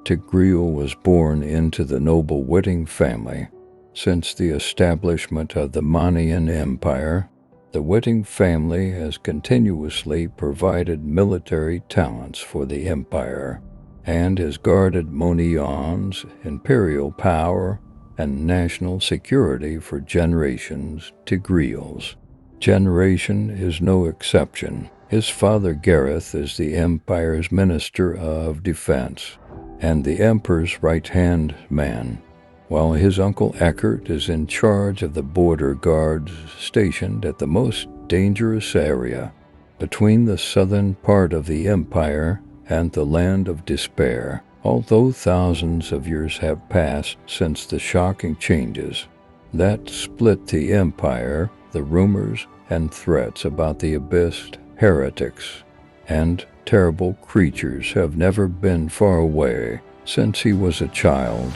Tigreal was born into the noble Witting family. Since the establishment of the Manian Empire, the Witting family has continuously provided military talents for the empire and has guarded Monion's imperial power and national security for generations. Tigreal's generation is no exception. His father Gareth is the empire's minister of defense and the emperor's right-hand man, while his uncle Eckert is in charge of the border guards stationed at the most dangerous area between the southern part of the empire and the land of despair. Although thousands of years have passed since the shocking changes that split the empire, the rumors and threats about the abyss, heretics, and terrible creatures have never been far away. Since he was a child,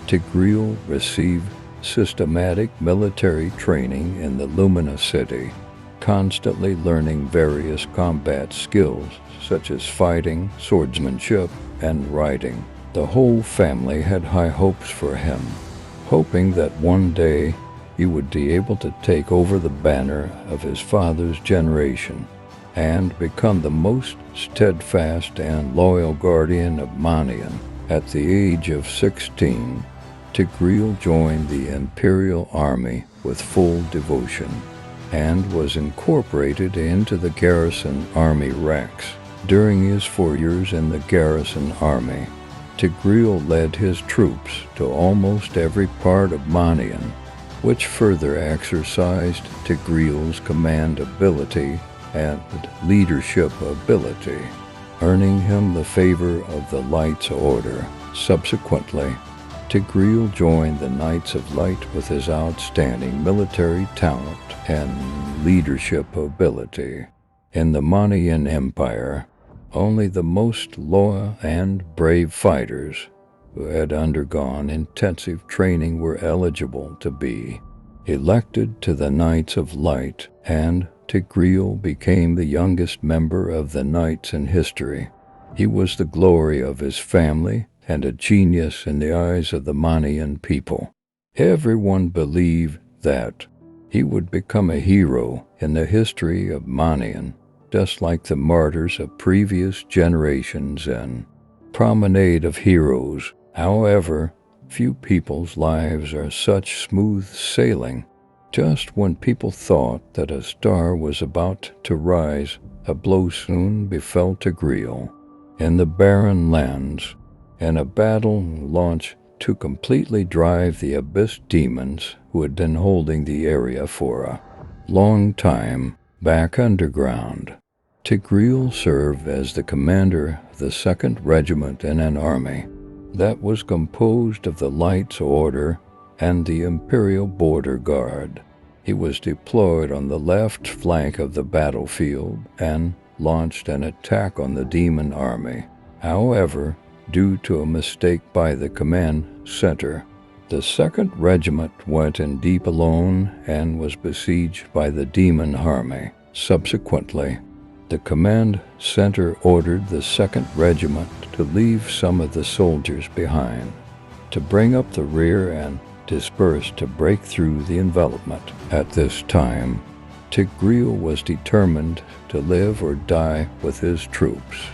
Tigreal received systematic military training in the Luminous City, constantly learning various combat skills such as fighting, swordsmanship, and riding. The whole family had high hopes for him, hoping that one day he would be able to take over the banner of his father's generation and become the most steadfast and loyal guardian of Manian. At the age of 16, Tigreal joined the imperial army with full devotion and was incorporated into the garrison army ranks. During his 4 years in the garrison army, Tigreal led his troops to almost every part of Manian, which further exercised Tigreal's command ability and leadership ability, earning him the favor of the Light's Order. Subsequently, Tigreal joined the Knights of Light with his outstanding military talent and leadership ability. In the Manian Empire, only the most loyal and brave fighters who had undergone intensive training were eligible to be elected to the Knights of Light, and Tigreal became the youngest member of the Knights in history. He was the glory of his family and a genius in the eyes of the Manian people. Everyone believed that he would become a hero in the history of Manian, just like the martyrs of previous generations and Promenade of Heroes. However, few people's lives are such smooth sailing. Just when people thought that a star was about to rise, a blow soon befell Tigreal in the barren lands, and a battle launched to completely drive the abyss demons who had been holding the area for a long time back underground. Tigreal served as the commander of the 2nd Regiment in an army that was composed of the Light's Order and the Imperial Border Guard. He was deployed on the left flank of the battlefield and launched an attack on the demon army. However, due to a mistake by the command center, the 2nd Regiment went in deep alone and was besieged by the demon army. Subsequently, the command center ordered the 2nd Regiment to leave some of the soldiers behind, to bring up the rear and disperse to break through the envelopment. At this time, Tigreal was determined to live or die with his troops,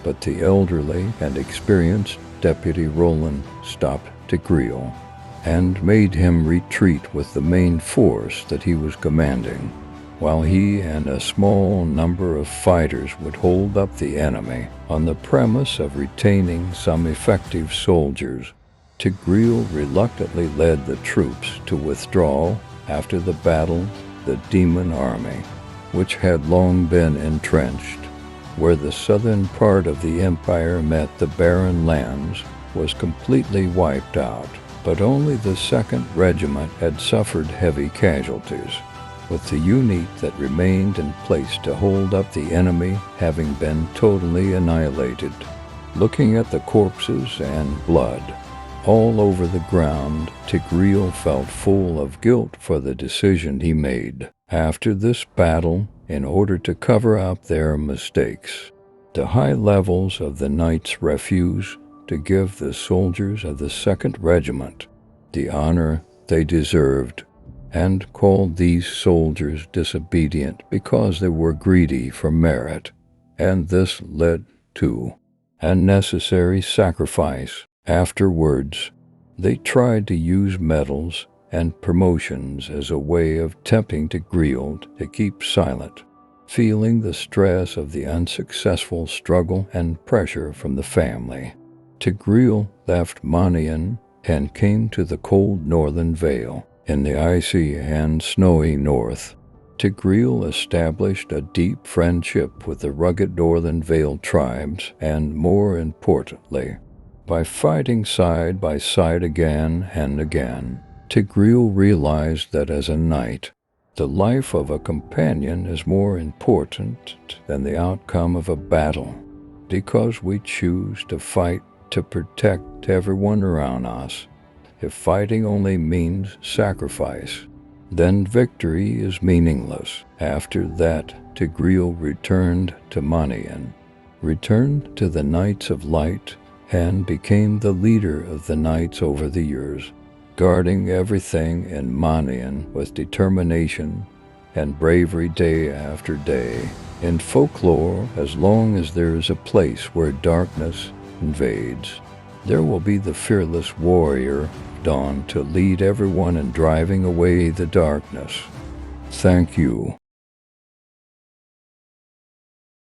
but the elderly and experienced Deputy Roland stopped Tigreal and made him retreat with the main force that he was commanding, while he and a small number of fighters would hold up the enemy on the premise of retaining some effective soldiers. Tigreal reluctantly led the troops to withdraw after the battle. The demon army, which had long been entrenched where the southern part of the empire met the barren lands, was completely wiped out, but only the 2nd Regiment had suffered heavy casualties, with the unit that remained in place to hold up the enemy having been totally annihilated. Looking at the corpses and blood all over the ground, Tigreal felt full of guilt for the decision he made. After this battle, in order to cover up their mistakes, the high levels of the Knights' Refuge to give the soldiers of the 2nd Regiment the honor they deserved, and called these soldiers disobedient because they were greedy for merit, and this led to unnecessary sacrifice. Afterwards, they tried to use medals and promotions as a way of tempting Tigreal to keep silent, feeling the stress of the unsuccessful struggle and pressure from the family. Tigreal left Manian and came to the cold northern vale. In the icy and snowy north, Tigreal established a deep friendship with the rugged northern vale tribes, and more importantly, by fighting side by side again and again, Tigreal realized that as a knight, the life of a companion is more important than the outcome of a battle, because we choose to fight to protect everyone around us. If fighting only means sacrifice, then victory is meaningless. After that, Tigreal returned to Manian, returned to the Knights of Light, and became the leader of the knights over the years, guarding everything in Manian with determination and bravery day after day. In folklore, as long as there is a place where darkness invades, there will be the fearless warrior dawn to lead everyone in driving away the darkness. Thank you.